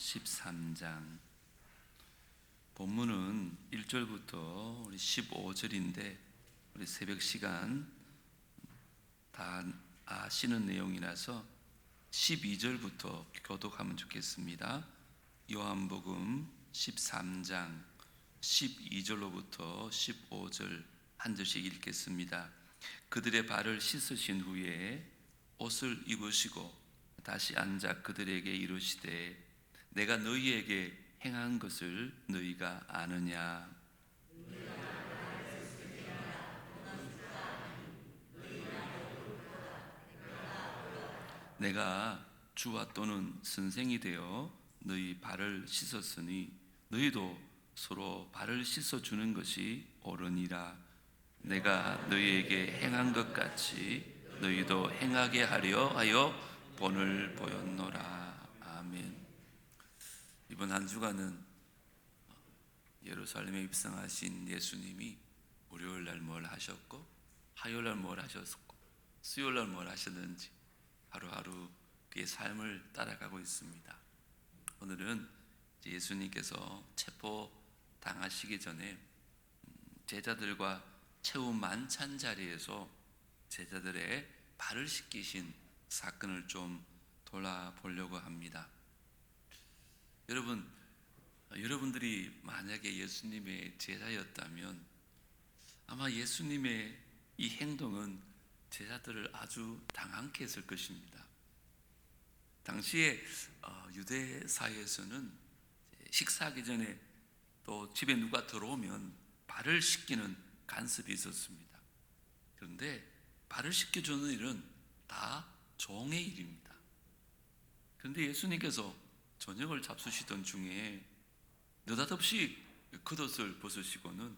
13장 본문은 1절부터 우리 15절인데 우리 새벽 시간 다 아시는 내용이라서 12절부터 교독하면 좋겠습니다. 요한복음 13장 12절로부터 15절 한 절씩 읽겠습니다. 그들의 발을 씻으신 후에 옷을 입으시고 다시 앉아 그들에게 이르시되 내가 너희에게 행한 것을 너희가 아느냐? 내가 주와 또는 선생이 되어 너희 발을 씻었으니 너희도 서로 발을 씻어주는 것이 옳으니라. 내가 너희에게 행한 것 같이 너희도 행하게 하려 하여 본을 보였노라. 아멘. 이번 한 주간은 예루살렘에 입성하신 예수님이 월요일 날 뭘 하셨고 화요일 날 뭘 하셨고 수요일 날 뭘 하셨는지 하루하루 그의 삶을 따라가고 있습니다. 오늘은 예수님께서 체포 당하시기 전에 제자들과 최후 만찬 자리에서 제자들의 발을 씻기신 사건을 좀 돌아보려고 합니다. 여러분들이 만약에 예수님의 제자였다면 아마 예수님의 이 행동은 제자들을 아주 당황케 했을 것입니다. 당시에 유대 사회에서는 식사하기 전에 또 집에 누가 들어오면 발을 씻기는 간습이 있었습니다. 그런데 발을 씻겨주는 일은 다 종의 일입니다. 그런데 예수님께서 저녁을 잡수시던 중에 느닷없이 겉옷을 벗으시고는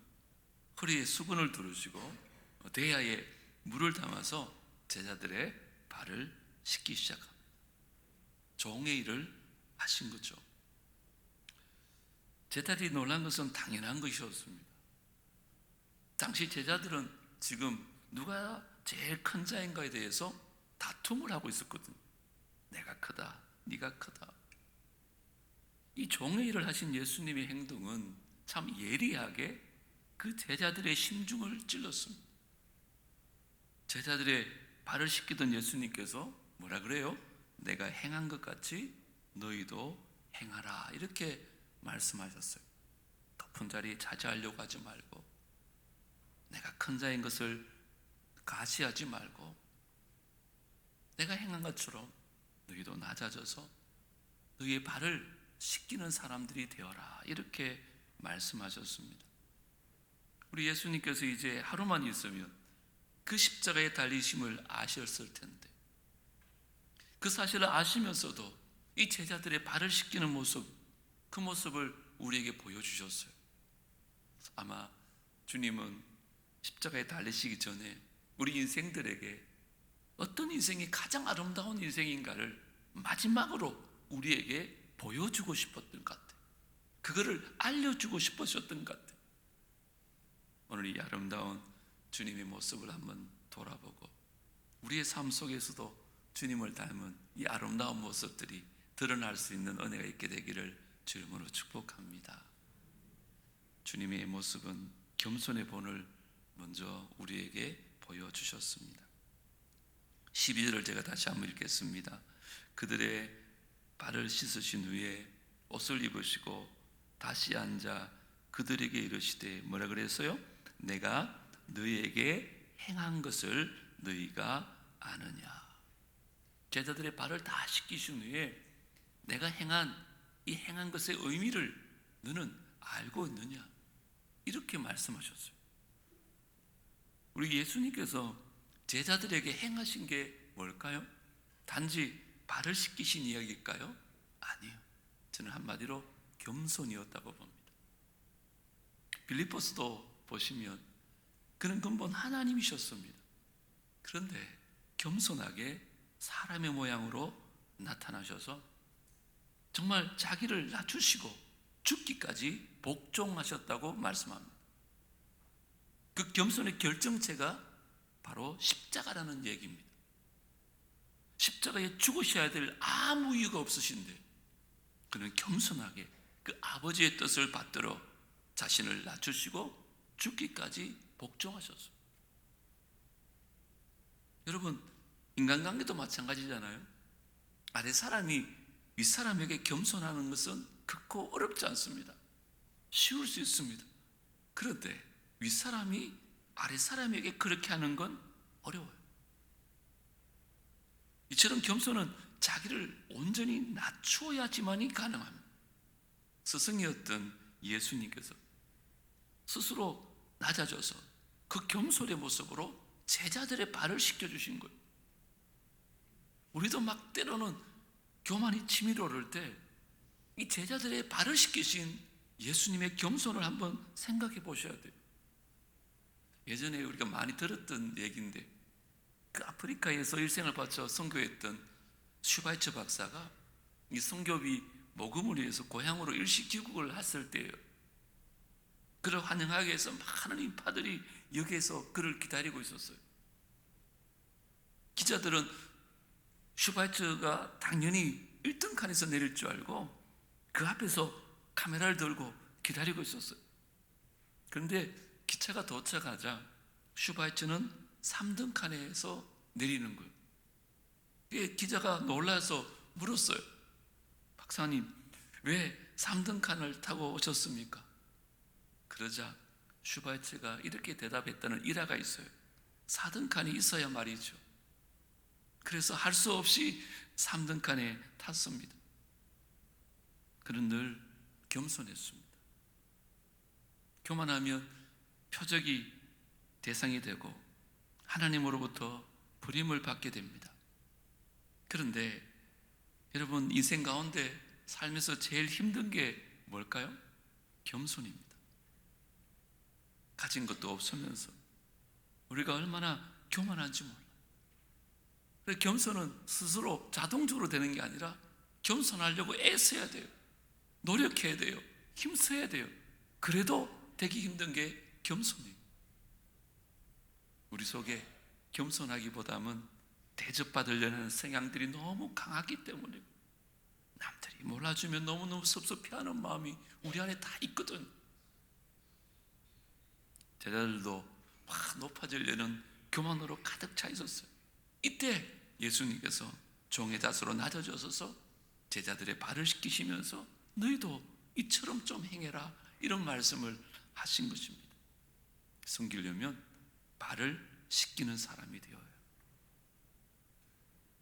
허리에 수건을 두르시고 대야에 물을 담아서 제자들의 발을 씻기 시작합니다. 종의 일을 하신 거죠. 제자들이 놀란 것은 당연한 것이었습니다. 당시 제자들은 지금 누가 제일 큰 자인가에 대해서 다툼을 하고 있었거든요. 내가 크다, 네가 크다. 이 종의 일을 하신 예수님의 행동은 참 예리하게 그 제자들의 심중을 찔렀습니다. 제자들의 발을 씻기던 예수님께서 뭐라 그래요? 내가 행한 것 같이 너희도 행하라 이렇게 말씀하셨어요. 높은 자리에 차지하려고 하지 말고 내가 큰 자인 것을 가시하지 말고 내가 행한 것처럼 너희도 낮아져서 너희의 발을 씻기는 사람들이 되어라 이렇게 말씀하셨습니다. 우리 예수님께서 이제 하루만 있으면 그 십자가에 달리심을 아셨을 텐데 그 사실을 아시면서도 이 제자들의 발을 씻기는 모습, 그 모습을 우리에게 보여주셨어요. 아마 주님은 십자가에 달리시기 전에 우리 인생들에게 어떤 인생이 가장 아름다운 인생인가를 마지막으로 우리에게 보여주고 싶었던 것 같아요. 그거를 알려주고 싶으셨던 것 같아요. 오늘 이 아름다운 주님의 모습을 한번 돌아보고 우리의 삶 속에서도 주님을 닮은 이 아름다운 모습들이 드러날 수 있는 은혜가 있게 되기를 주님으로 축복합니다. 주님의 모습은 겸손의 본을 먼저 우리에게 보여주셨습니다. 12절을 제가 다시 한번 읽겠습니다. 그들의 발을 씻으신 후에 옷을 입으시고 다시 앉아 그들에게 이르시되 뭐라 그랬어요? 내가 너희에게 행한 것을 너희가 아느냐? 제자들의 발을 다 씻기신 후에 내가 이 행한 것의 의미를 너는 알고 있느냐? 이렇게 말씀하셨어요. 우리 예수님께서 제자들에게 행하신 게 뭘까요? 단지 발을 씻기신 이야기일까요? 아니에요. 저는 한마디로 겸손이었다고 봅니다. 빌립보스도 보시면 그는 근본 하나님이셨습니다. 그런데 겸손하게 사람의 모양으로 나타나셔서 정말 자기를 낮추시고 죽기까지 복종하셨다고 말씀합니다. 그 겸손의 결정체가 바로 십자가라는 얘기입니다. 십자가에 죽으셔야 될 아무 이유가 없으신데 그는 겸손하게 그 아버지의 뜻을 받들어 자신을 낮추시고 죽기까지 복종하셨어요. 여러분, 인간관계도 마찬가지잖아요. 아래 사람이 윗사람에게 겸손하는 것은 극고 어렵지 않습니다. 쉬울 수 있습니다. 그런데 윗사람이 아래 사람에게 그렇게 하는 건 어려워요. 이처럼 겸손은 자기를 온전히 낮추어야지만이 가능합니다. 스승이었던 예수님께서 스스로 낮아져서 그 겸손의 모습으로 제자들의 발을 씻겨주신 거예요. 우리도 막 때로는 교만이 치밀어 오를 때 이 제자들의 발을 씻기신 예수님의 겸손을 한번 생각해 보셔야 돼요. 예전에 우리가 많이 들었던 얘기인데, 그 아프리카에서 일생을 바쳐 선교했던 슈바이처 박사가 이 선교비 모금을 위해서 고향으로 일시 귀국을 했을 때예요. 그를 환영하기 위해서 많은 인파들이 여기에서 그를 기다리고 있었어요. 기자들은 슈바이처가 당연히 1등 칸에서 내릴 줄 알고 그 앞에서 카메라를 들고 기다리고 있었어요. 그런데 기차가 도착하자 슈바이처는 3등 칸에서 내리는 거예요. 기자가 놀라서 물었어요. 박사님, 왜 3등 칸을 타고 오셨습니까? 그러자 슈바이처가 이렇게 대답했다는 일화가 있어요. 4등 칸이 있어야 말이죠. 그래서 할 수 없이 3등 칸에 탔습니다. 그는 늘 겸손했습니다. 교만하면 표적이 대상이 되고 하나님으로부터 버림을 받게 됩니다. 그런데 여러분, 인생 가운데 살면서 제일 힘든 게 뭘까요? 겸손입니다. 가진 것도 없으면서 우리가 얼마나 교만한지 몰라요. 겸손은 스스로 자동적으로 되는 게 아니라 겸손하려고 애써야 돼요. 노력해야 돼요. 힘써야 돼요. 그래도 되기 힘든 게 겸손이에요. 우리 속에 겸손하기보다는 대접받으려는 성향들이 너무 강하기 때문에 남들이 몰라주면 너무너무 섭섭해하는 마음이 우리 안에 다 있거든. 제자들도 막 높아지려는 교만으로 가득 차 있었어요. 이때 예수님께서 종의 자세로 낮아져서 제자들의 발을 씻기시면서 너희도 이처럼 좀 행해라, 이런 말씀을 하신 것입니다. 섬기려면 발을 씻기는 사람이 되어요.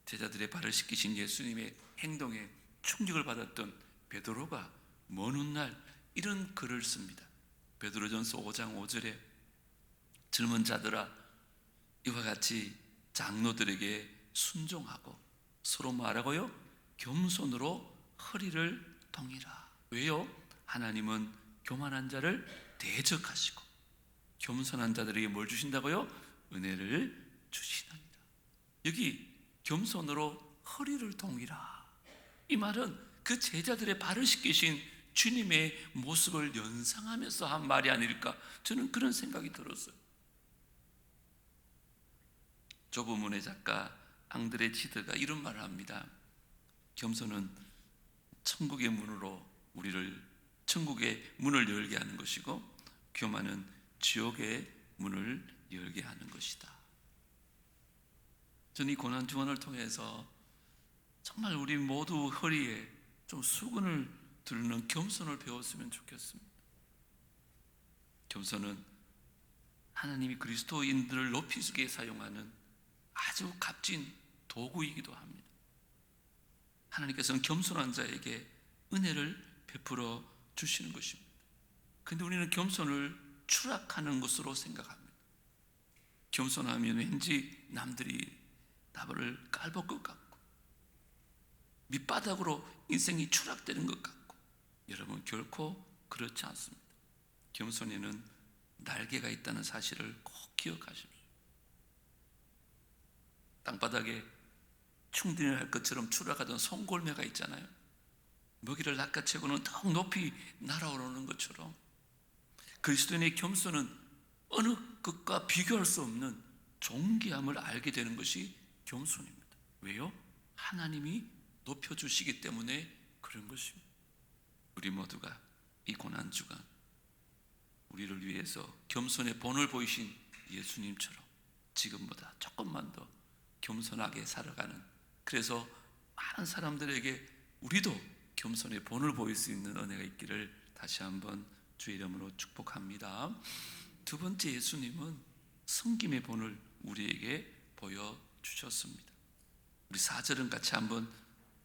제자들의 발을 씻기신 예수님의 행동에 충격을 받았던 베드로가 먼 훗날 이런 글을 씁니다. 베드로전서 5장 5절에 젊은 자들아, 이와 같이 장로들에게 순종하고 서로 말하고요, 겸손으로 허리를 동이라. 왜요? 하나님은 교만한 자를 대적하시고 겸손한 자들에게 뭘 주신다고요? 은혜를 주시느니라. 여기 겸손으로 허리를 동이라, 이 말은 그 제자들의 발을 씻기신 주님의 모습을 연상하면서 한 말이 아닐까, 저는 그런 생각이 들었어요. 좁은 문의 작가 앙드레 지드가 이런 말을 합니다. 겸손은 천국의 문으로 우리를, 천국의 문을 열게 하는 것이고 교만은 지옥의 문을 열게 하는 것이다. 저는 이 고난 주간을 통해서 정말 우리 모두 허리에 좀 수건을 두르는 겸손을 배웠으면 좋겠습니다. 겸손은 하나님이 그리스도인들을 높이기 위해 사용하는 아주 값진 도구이기도 합니다. 하나님께서는 겸손한 자에게 은혜를 베풀어 주시는 것입니다. 그런데 우리는 겸손을 추락하는 것으로 생각합니다. 겸손하면 왠지 남들이 나를 깔볼 것 같고 밑바닥으로 인생이 추락되는 것 같고, 여러분 결코 그렇지 않습니다. 겸손에는 날개가 있다는 사실을 꼭 기억하십시오. 땅바닥에 충돌을 할 것처럼 추락하던 송골매가 있잖아요. 먹이를 낚아채고는 더 높이 날아오르는 것처럼 그리스도인의 겸손은 어느 것과 비교할 수 없는 존귀함을 알게 되는 것이 겸손입니다. 왜요? 하나님이 높여주시기 때문에 그런 것입니다. 우리 모두가 이 고난주간 우리를 위해서 겸손의 본을 보이신 예수님처럼 지금보다 조금만 더 겸손하게 살아가는, 그래서 많은 사람들에게 우리도 겸손의 본을 보일 수 있는 은혜가 있기를 다시 한번 주의 이름으로 축복합니다. 두 번째, 예수님은 섬김의 본을 우리에게 보여주셨습니다. 우리 4절은 같이 한번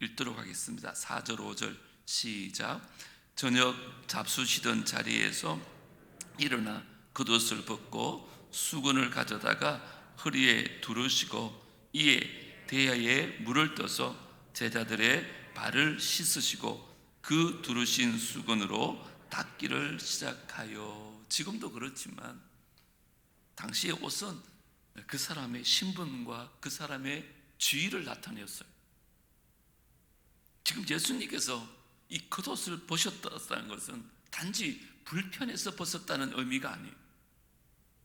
읽도록 하겠습니다. 4절 5절 시작. 저녁 잡수시던 자리에서 일어나 겉옷을 벗고 수건을 가져다가 허리에 두르시고 이에 대야에 물을 떠서 제자들의 발을 씻으시고 그 두르신 수건으로 닦기를 시작하여. 지금도 그렇지만 당시의 옷은 그 사람의 신분과 그 사람의 지위를 나타냈어요. 지금 예수님께서 이 겉옷을 벗었다는 것은 단지 불편해서 벗었다는 의미가 아니에요.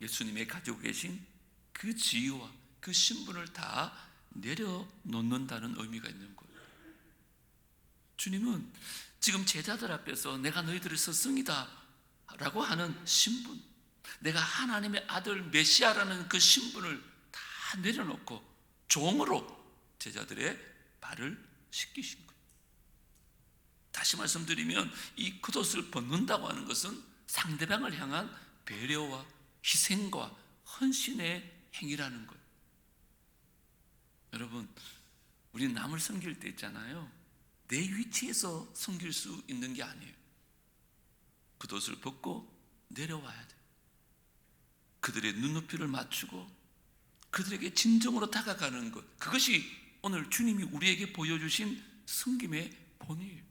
예수님의 가지고 계신 그 지위와 그 신분을 다 내려놓는다는 의미가 있는 거예요. 주님은 지금 제자들 앞에서 내가 너희들의 스승이다 라고 하는 신분, 내가 하나님의 아들 메시아라는 그 신분을 다 내려놓고 종으로 제자들의 발을 씻기신 거예요. 다시 말씀드리면 이 겉옷을 벗는다고 하는 것은 상대방을 향한 배려와 희생과 헌신의 행위라는 거예요. 여러분, 우리는 남을 섬길 때 있잖아요, 내 위치에서 섬길 수 있는 게 아니에요. 겉옷을 벗고 내려와야 돼요. 그들의 눈높이를 맞추고 그들에게 진정으로 다가가는 것, 그것이 오늘 주님이 우리에게 보여주신 섬김의 본이에요.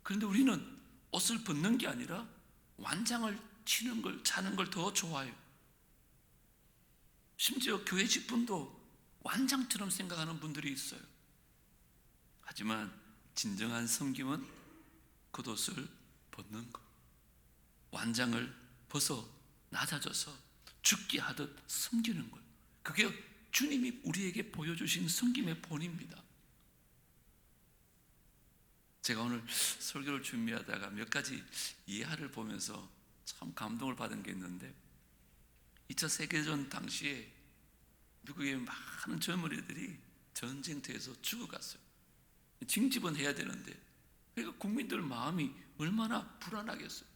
그런데 우리는 옷을 벗는 게 아니라 완장을 치는 걸, 차는 걸 더 좋아해요. 심지어 교회 직분도 완장처럼 생각하는 분들이 있어요. 하지만 진정한 섬김은 겉옷을 벗는 것, 완장을 벗어 낮아져서 죽게 하듯 섬기는 것, 그게 주님이 우리에게 보여주신 섬김의 본입니다. 제가 오늘 설교를 준비하다가 몇 가지 예화를 보면서 참 감동을 받은 게 있는데, 2차 세계대전 당시에 미국의 많은 젊은이들이 전쟁터에서 죽어갔어요. 징집은 해야 되는데, 그러니까 국민들 마음이 얼마나 불안하겠어요.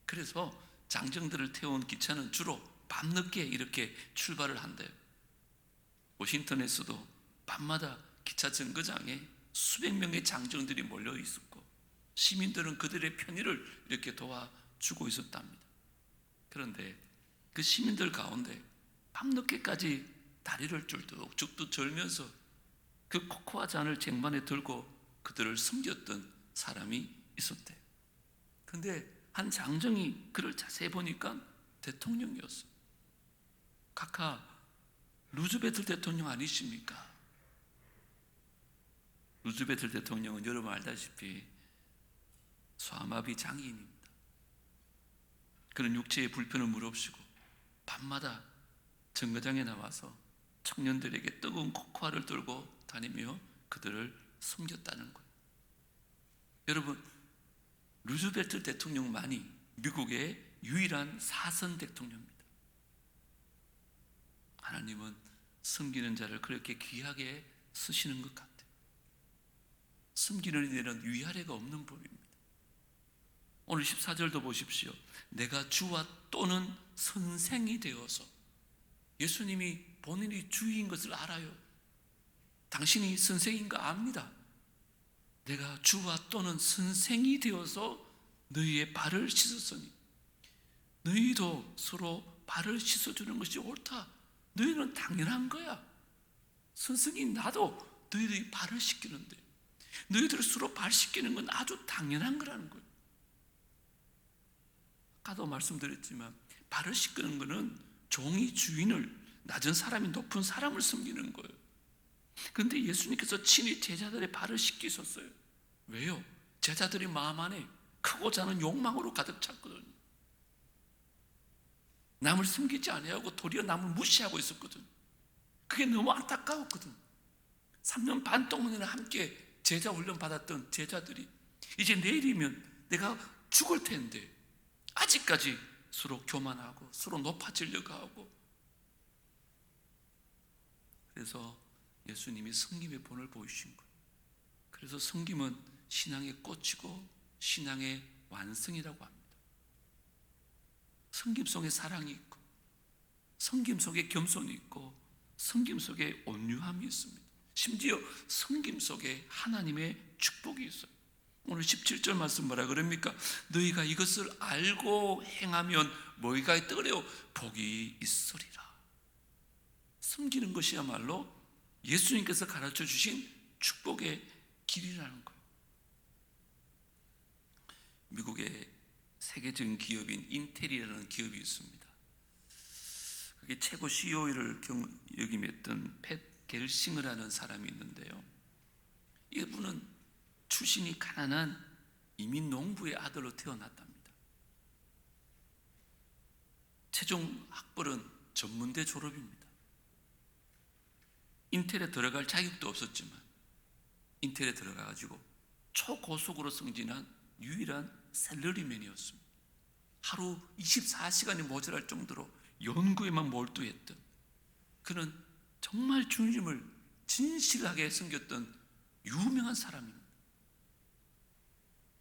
그래서 장정들을 태운 기차는 주로 밤늦게 이렇게 출발을 한대요. 워싱턴에서도 밤마다 기차 정거장에 수백 명의 장정들이 몰려 있었고 시민들은 그들의 편의를 이렇게 도와주고 있었답니다. 그런데 그 시민들 가운데 밤늦게까지 다리를 쭉쭉 절면서 그 코코아 잔을 쟁반에 들고 그들을 섬겼던 사람이 있었대요. 그런데 한 장정이 그를 자세히 보니까 대통령이었어요. 카카 루즈벨트 대통령 아니십니까? 루즈벨트 대통령은 여러분 알다시피 소아마비 장애인입니다. 그런 육체의 불편을 무릅쓰고 밤마다 정거장에 나와서 청년들에게 뜨거운 코코아를 들고 다니며 그들을 섬겼다는 거예요. 여러분, 루즈벨트 대통령만이 미국의 유일한 사선 대통령입니다. 하나님은 섬기는 자를 그렇게 귀하게 쓰시는 것 같아요. 섬기는 일은 위아래가 없는 법입니다. 오늘 14절도 보십시오. 내가 주와 또는 선생이 되어서, 예수님이 본인이 주인 것을 알아요. 당신이 선생인 거 압니다. 내가 주와 또는 선생이 되어서 너희의 발을 씻었으니 너희도 서로 발을 씻어주는 것이 옳다. 너희는 당연한 거야. 선생인 나도 너희들이 발을 씻기는데 너희들 서로 발 씻기는 건 아주 당연한 거라는 거예요. 아까도 말씀드렸지만 발을 씻기는 거는 종이 주인을, 낮은 사람이 높은 사람을 섬기는 거예요. 그런데 예수님께서 친히 제자들의 발을 씻기셨어요. 왜요? 제자들의 마음 안에 크고자 하는 욕망으로 가득 찼거든요. 남을 섬기지 아니하고 도리어 남을 무시하고 있었거든. 그게 너무 안타까웠거든. 3년 반 동안이나 함께 제자 훈련 받았던 제자들이 이제 내일이면 내가 죽을 텐데 아직까지 서로 교만하고 서로 높아지려고 하고. 그래서 예수님이 섬김의 본을 보이신 거예요. 그래서 섬김은 신앙의 꽃이고 신앙의 완성이라고 합니다. 섬김 속에 사랑이 있고, 섬김 속에 겸손이 있고, 섬김 속에 온유함이 있습니다. 심지어 섬김 속에 하나님의 축복이 있어요. 오늘 17절 말씀 뭐라 그럽니까? 너희가 이것을 알고 행하면 뭐가 있더래요? 복이 있으리라. 섬기는 것이야말로 예수님께서 가르쳐 주신 축복의 길이라는 거예요. 미국의 세계적인 기업인 인텔이라는 기업이 있습니다. 그게 최고 CEO를 역임했던 팻 겔싱어라는 사람이 있는데요, 이분은 출신이 가난한 이민 농부의 아들로 태어났답니다. 최종 학벌은 전문대 졸업입니다. 인텔에 들어갈 자격도 없었지만 인텔에 들어가가지고 초고속으로 승진한 유일한 샐러리맨이었습니다. 하루 24시간이 모자랄 정도로 연구에만 몰두했던, 그는 정말 주님을 진실하게 섬겼던 유명한 사람입니다.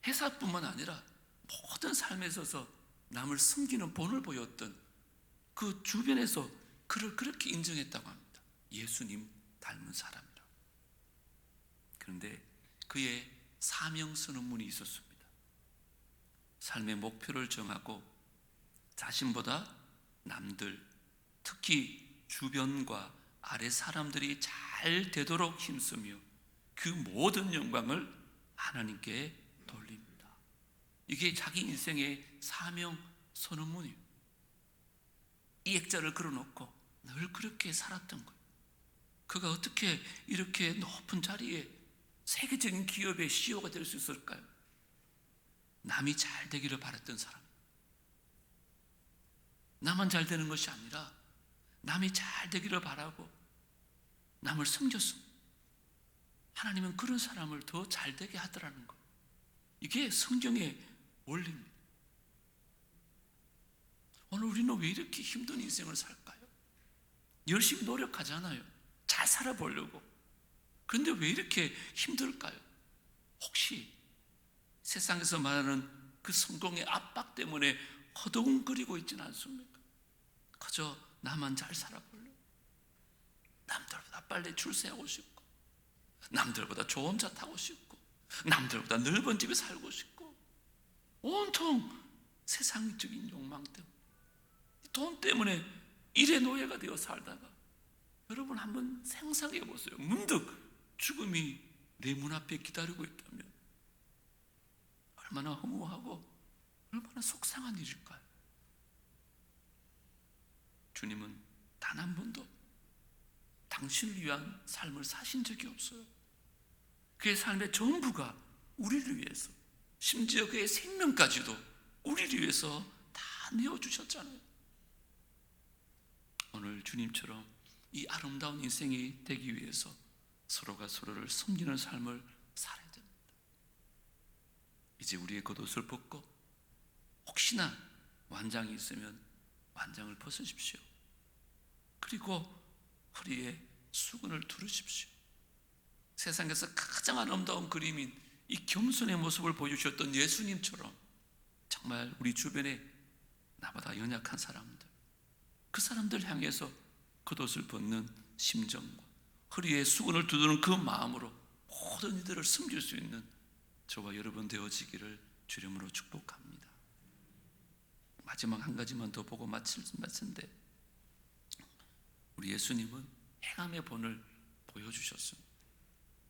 회사뿐만 아니라 모든 삶에 있어서 남을 섬기는 본을 보였던, 그 주변에서 그를 그렇게 인정했다고 합니다. 예수님 닮은 사람이라. 그런데 그의 사명 선언문이 있었습니다. 삶의 목표를 정하고 자신보다 남들, 특히 주변과 아래 사람들이 잘 되도록 힘쓰며 그 모든 영광을 하나님께 돌립니다. 이게 자기 인생의 사명 선언문이에요. 이 액자를 걸어놓고 늘 그렇게 살았던 거예요. 그가 어떻게 이렇게 높은 자리에 세계적인 기업의 CEO가 될 수 있을까요? 남이 잘 되기를 바랐던 사람. 나만 잘 되는 것이 아니라 남이 잘 되기를 바라고 남을 섬겼습니다. 하나님은 그런 사람을 더 잘 되게 하더라는 거예요. 이게 성경의 원리입니다. 오늘 우리는 왜 이렇게 힘든 인생을 살까요? 열심히 노력하잖아요. 잘 살아보려고. 그런데 왜 이렇게 힘들까요? 혹시 세상에서 말하는 그 성공의 압박 때문에 허둥거리고 있지는 않습니까? 그저 나만 잘 살아보려고, 남들보다 빨리 출세하고 싶고, 남들보다 좋은 차 타고 싶고, 남들보다 넓은 집에 살고 싶고, 온통 세상적인 욕망 때문에, 돈 때문에 일의 노예가 되어 살다가, 여러분 한번 상상해 보세요. 문득 죽음이 내 문 앞에 기다리고 있다면 얼마나 허무하고 얼마나 속상한 일일까요? 주님은 단 한 번도 당신을 위한 삶을 사신 적이 없어요. 그의 삶의 전부가 우리를 위해서, 심지어 그의 생명까지도 우리를 위해서 다 내어주셨잖아요. 오늘 주님처럼 이 아름다운 인생이 되기 위해서 서로가 서로를 섬기는 삶을 살아야 됩니다. 이제 우리의 겉옷을 벗고, 혹시나 완장이 있으면 완장을 벗으십시오. 그리고 허리에 수건을 두르십시오. 세상에서 가장 아름다운 그림인 이 겸손의 모습을 보여주셨던 예수님처럼 정말 우리 주변에 나보다 연약한 사람들, 그 사람들 향해서 겉옷을 벗는 심정과 허리에 수건을 두드는 그 마음으로 모든 이들을 섬길 수 있는 저와 여러분 되어지기를 주님으로 축복합니다. 마지막 한 가지만 더 보고 마칠 말씀인데, 우리 예수님은 행함의 본을 보여주셨습니다.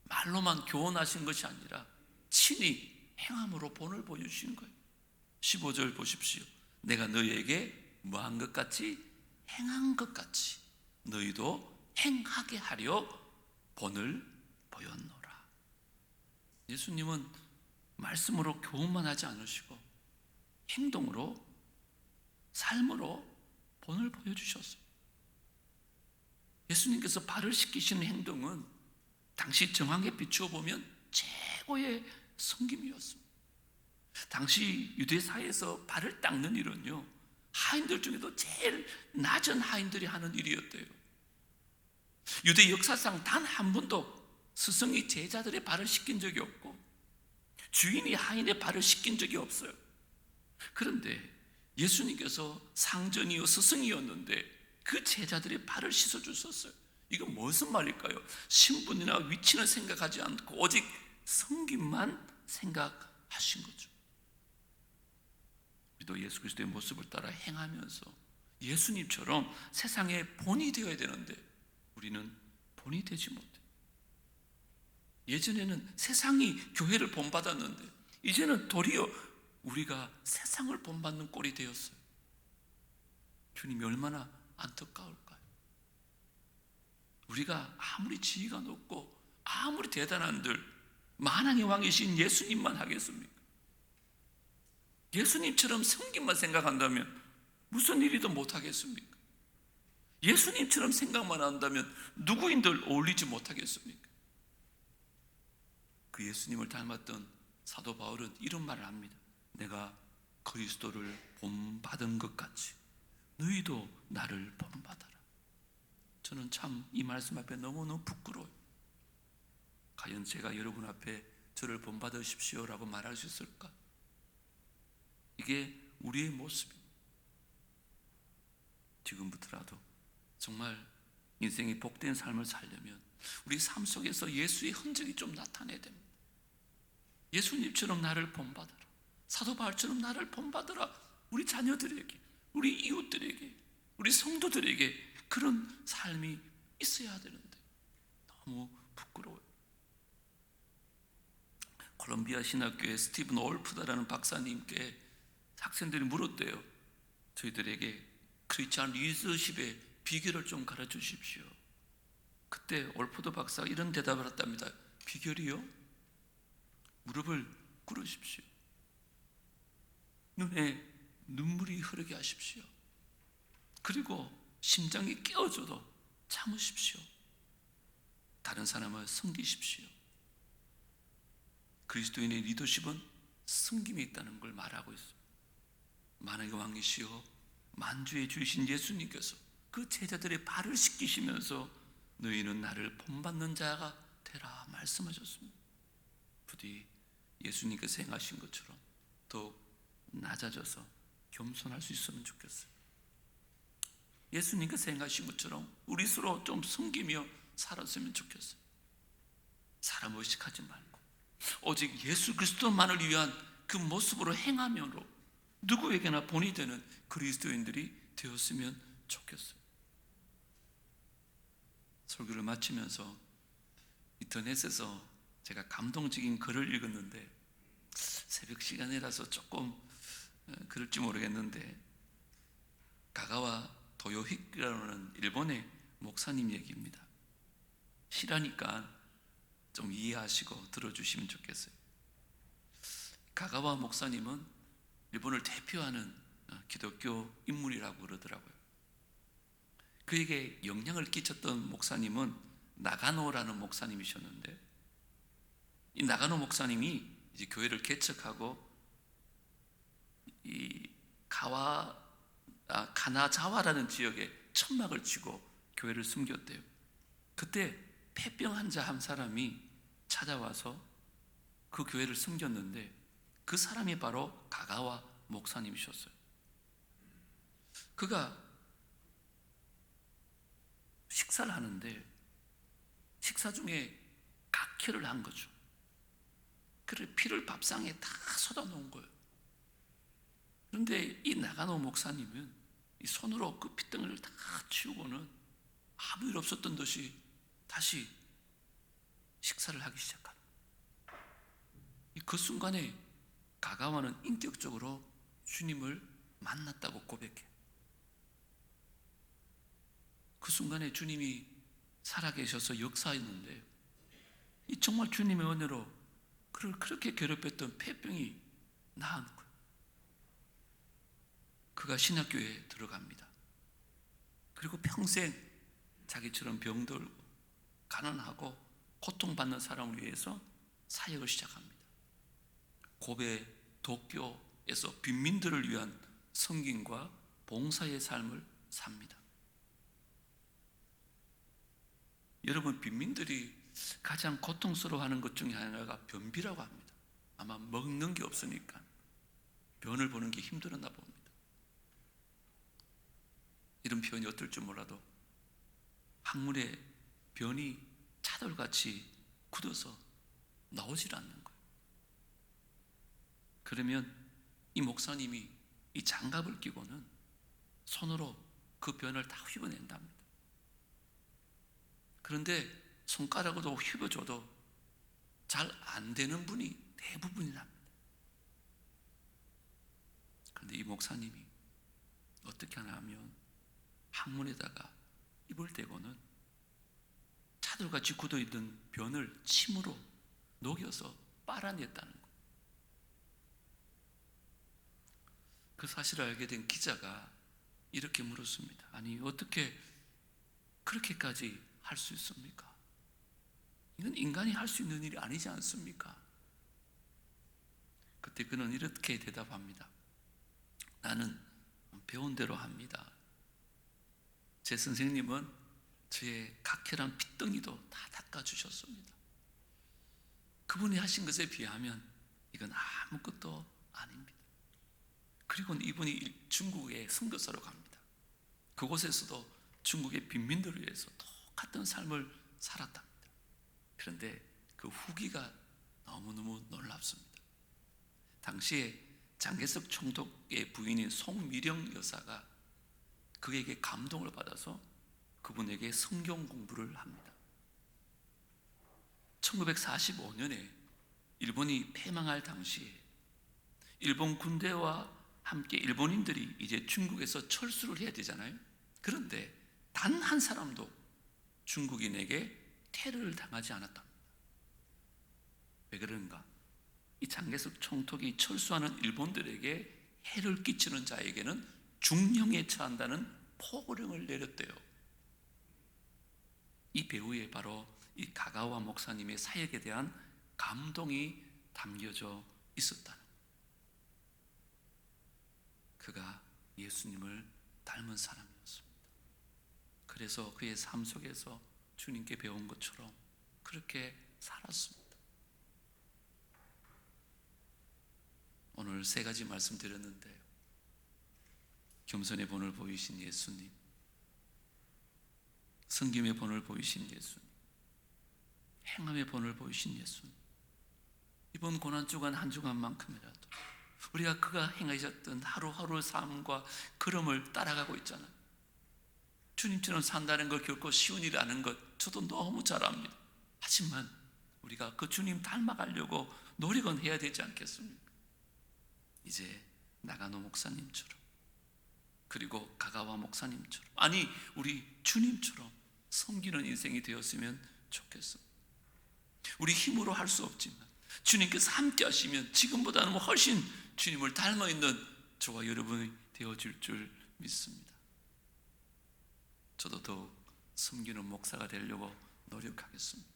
말로만 교훈하신 것이 아니라 친히 행함으로 본을 보여주신 거예요. 15절 보십시오. 내가 너희에게 뭐한 것 같이? 행한 것 같이 너희도 행하게 하려 본을 보였노라. 예수님은 말씀으로 교훈만 하지 않으시고 행동으로, 삶으로 본을 보여주셨어요. 예수님께서 발을 씻기시는 행동은 당시 정황에 비추어 보면 최고의 섬김이었습니다. 당시 유대 사회에서 발을 닦는 일은요, 하인들 중에도 제일 낮은 하인들이 하는 일이었대요. 유대 역사상 단 한 번도 스승이 제자들의 발을 씻긴 적이 없고 주인이 하인의 발을 씻긴 적이 없어요. 그런데 예수님께서 상전이요 스승이었는데 그 제자들의 발을 씻어 주셨어요. 이건 무슨 말일까요? 신분이나 위치는 생각하지 않고 오직 섬김만 생각하신 거죠. 우리도 예수 그리스도의 모습을 따라 행하면서 예수님처럼 세상의 본이 되어야 되는데 우리는 본이 되지 못해요. 예전에는 세상이 교회를 본받았는데 이제는 도리어 우리가 세상을 본받는 꼴이 되었어요. 주님이 얼마나 안타까울까요? 우리가 아무리 지위가 높고 아무리 대단한들 만왕의 왕이신 예수님만 하겠습니까? 예수님처럼 섬김만 생각한다면 무슨 일이든 못하겠습니까? 예수님처럼 생각만 한다면 누구인들 어울리지 못하겠습니까? 그 예수님을 닮았던 사도 바울은 이런 말을 합니다. 내가 그리스도를 본받은 것 같이 너희도 나를 본받아라. 저는 참 이 말씀 앞에 너무너무 부끄러워요. 과연 제가 여러분 앞에 저를 본받으십시오라고 말할 수 있을까? 이게 우리의 모습입니다. 지금부터라도 정말 인생이 복된 삶을 살려면 우리 삶 속에서 예수의 흔적이 좀 나타내야 됩니다. 예수님처럼 나를 본받아라. 사도 바울처럼 나를 본받아라. 우리 자녀들에게, 우리 이웃들에게, 우리 성도들에게 그런 삶이 있어야 되는데 너무 부끄러워요. 콜롬비아 신학교의 스티븐 올프다라는 박사님께 학생들이 물었대요. 저희들에게 크리스찬 리더십의 비결을 좀 가르쳐 주십시오. 그때 올포드 박사가 이런 대답을 했답니다. 비결이요? 무릎을 꿇으십시오. 눈에 눈물이 흐르게 하십시오. 그리고 심장이 깨어져도 참으십시오. 다른 사람을 섬기십시오. 그리스도인의 리더십은 섬김이 있다는 걸 말하고 있습니다. 만왕의 왕이시여 만주의 주이신 예수님께서 그 제자들의 발을 씻기시면서 너희는 나를 본받는 자가 되라 말씀하셨습니다. 부디 예수님께서 행하신 것처럼 더욱 낮아져서 겸손할 수 있으면 좋겠어요. 예수님께서 행하신 것처럼 우리 서로 좀 섬기며 살았으면 좋겠어요. 사람 의식하지 말고 오직 예수 그리스도만을 위한 그 모습으로 행하므로 누구에게나 본이 되는 그리스도인들이 되었으면 좋겠어요. 설교를 마치면서 인터넷에서 제가 감동적인 글을 읽었는데 새벽 시간이라서 조금 그럴지 모르겠는데 가가와 도요히라는 일본의 목사님 얘기입니다. 시라니까 좀 이해하시고 들어주시면 좋겠어요. 가가와 목사님은 일본을 대표하는 기독교 인물이라고 그러더라고요. 그에게 영향을 끼쳤던 목사님은 나가노라는 목사님이셨는데 이 나가노 목사님이 이제 교회를 개척하고 이 가나자와라는 지역에 천막을 치고 교회를 숨겼대요. 그때 폐병 환자 한 사람이 찾아와서 그 교회를 숨겼는데 그 사람이 바로 가가와 목사님이셨어요. 그가 식사를 하는데 식사 중에 각혈을 한 거죠. 그래 피를 밥상에 다 쏟아놓은 거예요. 그런데 이 나가노 목사님은 이 손으로 그 피덩이를 다 치우고는 아무 일 없었던 듯이 다시 식사를 하기 시작합니다. 그 순간에 가가와는 인격적으로 주님을 만났다고 고백해요. 그 순간에 주님이 살아계셔서 역사했는데 이 정말 주님의 은혜로 그를 그렇게 괴롭혔던 폐병이 나은 거예요. 그가 신학교에 들어갑니다. 그리고 평생 자기처럼 병들고 가난하고 고통받는 사람을 위해서 사역을 시작합니다. 고베 도쿄에서 빈민들을 위한 섬김과 봉사의 삶을 삽니다. 여러분, 빈민들이 가장 고통스러워하는 것 중에 하나가 변비라고 합니다. 아마 먹는 게 없으니까 변을 보는 게 힘들었나 봅니다. 이런 표현이 어떨 줄 몰라도 항문에 변이 차돌같이 굳어서 나오질 않는 거예요. 그러면 이 목사님이 이 장갑을 끼고는 손으로 그 변을 다 휘어낸답니다. 그런데 손가락으로 휘어줘도 잘 안 되는 분이 대부분이랍니다. 그런데 이 목사님이 어떻게 하나 하면 항문에다가 입을 대고는 차돌같이 굳어있던 변을 침으로 녹여서 빨아냈다는 거예요. 그 사실을 알게 된 기자가 이렇게 물었습니다. 아니, 어떻게 그렇게까지 할 수 있습니까? 이건 인간이 할 수 있는 일이 아니지 않습니까? 그때 그는 이렇게 대답합니다. 나는 배운 대로 합니다. 제 선생님은 저의 각혈한 핏덩이도 다 닦아주셨습니다. 그분이 하신 것에 비하면 이건 아무것도 아닙니다. 그리고 이분이 중국에 선교사로 갑니다. 그곳에서도 중국의 빈민들을 위해서 똑같은 삶을 살았답니다. 그런데 그 후기가 너무너무 놀랍습니다. 당시에 장개석 총독의 부인인 송미령 여사가 그에게 감동을 받아서 그분에게 성경 공부를 합니다. 1945년에 일본이 패망할 당시에 일본 군대와 함께 일본인들이 이제 중국에서 철수를 해야 되잖아요. 그런데 단 한 사람도 중국인에게 테러를 당하지 않았답니다. 왜 그런가? 이 장개석 총독이 철수하는 일본들에게 해를 끼치는 자에게는 중형에 처한다는 포고령을 내렸대요. 이 배후에 바로 이 가가와 목사님의 사역에 대한 감동이 담겨져 있었다는 거예요. 그가 예수님을 닮은 사람이었습니다. 그래서 그의 삶 속에서 주님께 배운 것처럼 그렇게 살았습니다. 오늘 세 가지 말씀드렸는데요. 겸손의 본을 보이신 예수님, 섬김의 본을 보이신 예수님, 행함의 본을 보이신 예수님. 이번 고난주간 한 주간만큼이라도 우리가 그가 행하셨던 하루하루의 삶과 걸음을 따라가고 있잖아요. 주님처럼 산다는 걸 결코 쉬운 일이 아닌 것 저도 너무 잘 압니다. 하지만 우리가 그 주님 닮아가려고 노력은 해야 되지 않겠습니까? 이제 나가노 목사님처럼, 그리고 가가와 목사님처럼, 아니 우리 주님처럼 섬기는 인생이 되었으면 좋겠습니다. 우리 힘으로 할 수 없지만 주님께서 함께 하시면 지금보다는 훨씬 주님을 닮아 있는 저와 여러분이 되어질 줄 믿습니다. 저도 더욱 섬기는 목사가 되려고 노력하겠습니다.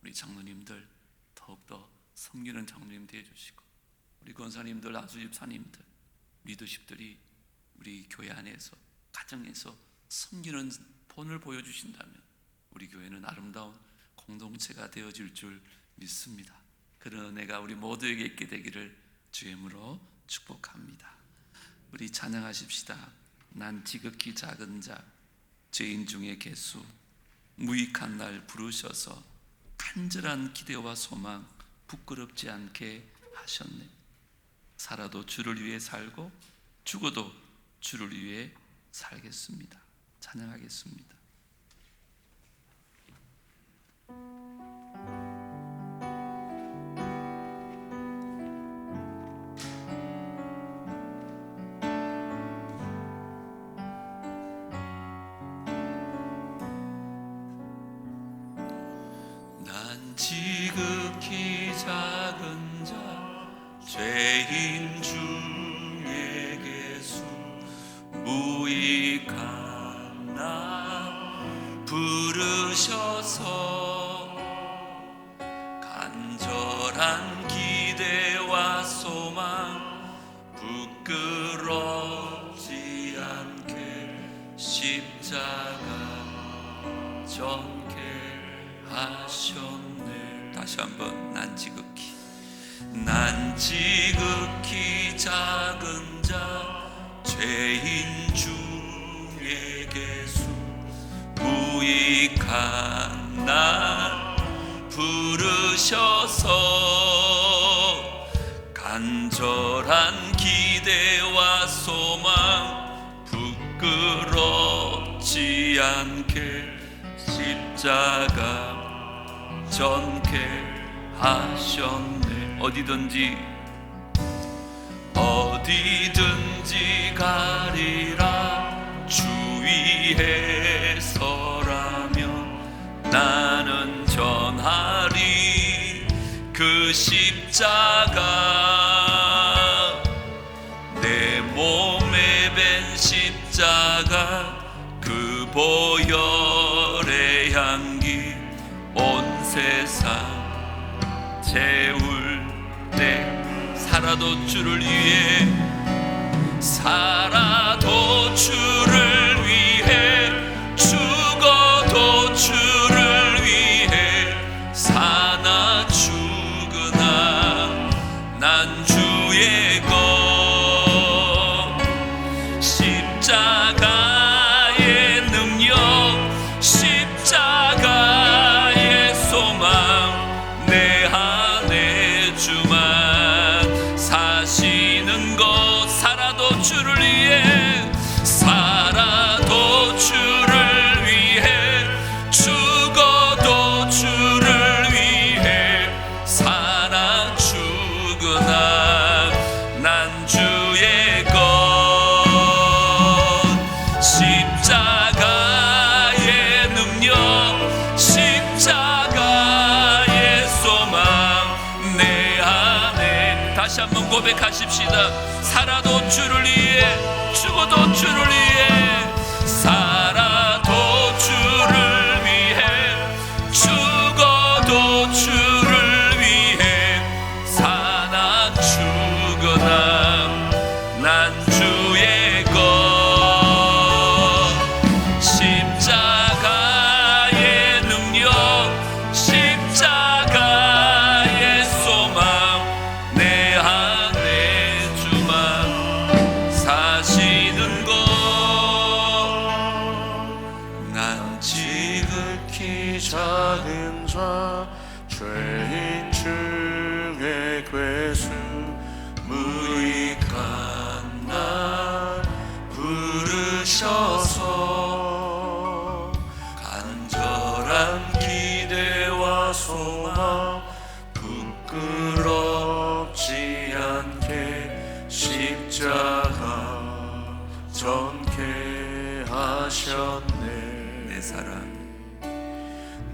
우리 장로님들 더욱더 섬기는 장로님 되어주시고, 우리 권사님들, 안수집사님들, 리더십들이 우리 교회 안에서, 가정에서 섬기는 본을 보여주신다면 우리 교회는 아름다운 공동체가 되어질 줄 믿습니다. 그런 은혜가 우리 모두에게 있게 되기를 주의 이름으로 축복합니다. 우리 찬양하십시다. 난 지극히 작은 자, 죄인 중에 개수, 무익한 날 부르셔서 간절한 기대와 소망 부끄럽지 않게 하셨네. 살아도 주를 위해 살고 죽어도 주를 위해 살겠습니다. 찬양하겠습니다. 난 지극히 작은 자, 죄인 중에 개수, 무익한 나 부르셔서 간절한 기대와 소망 부끄럽지 않게 십자가 전케 하셨네. 다시 한번 난 지극히 작은 자 죄인 중에 개수 무익한 날 부르셔서 간절한 기대와 소망 부끄럽지 않게 십자가 전케 하셨네. 어디든지 가리라 주 위에 서라면 나는 전하리 그 십자가 내 몸에 밴 십자가 그 보혈의 향기 온 세상 채울 때 살아도 주를 위해 죽어도 주를 위해 사나 죽으나 난 주의 것 십자가의 능력 십자가의 소망 내 안에 주만 사시는 것 살아도 주를 위해 죽어도 주를 위해 사나 죽으나 난 주의 것 십자가의 능력 십자가의 소망 내 안에 다시 한번 고백하십시다. 살아도 주를 위해 죽어도 주를 위해 살아도 주를 위해 죽어도 주를 위해 사나 죽으나 난 주의 것 십자가의 능력 십자가의 소망 내 안에 주만 사시는 것 난 지극히 작은 자 죄인 중에 괴수 무익한 날 부르셔서 간절한 기대와 소망 부끄럽지 않게 십자가 전케 하셨네.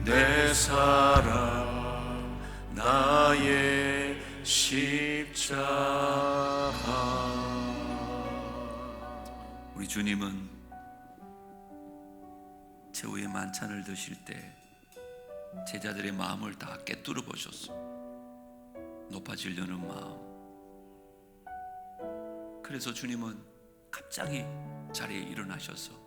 내 사랑 나의 십자가. 우리 주님은 최후의 만찬을 드실 때 제자들의 마음을 다 꿰뚫어 보셨어. 높아지려는 마음. 그래서 주님은 갑자기 자리에 일어나셔서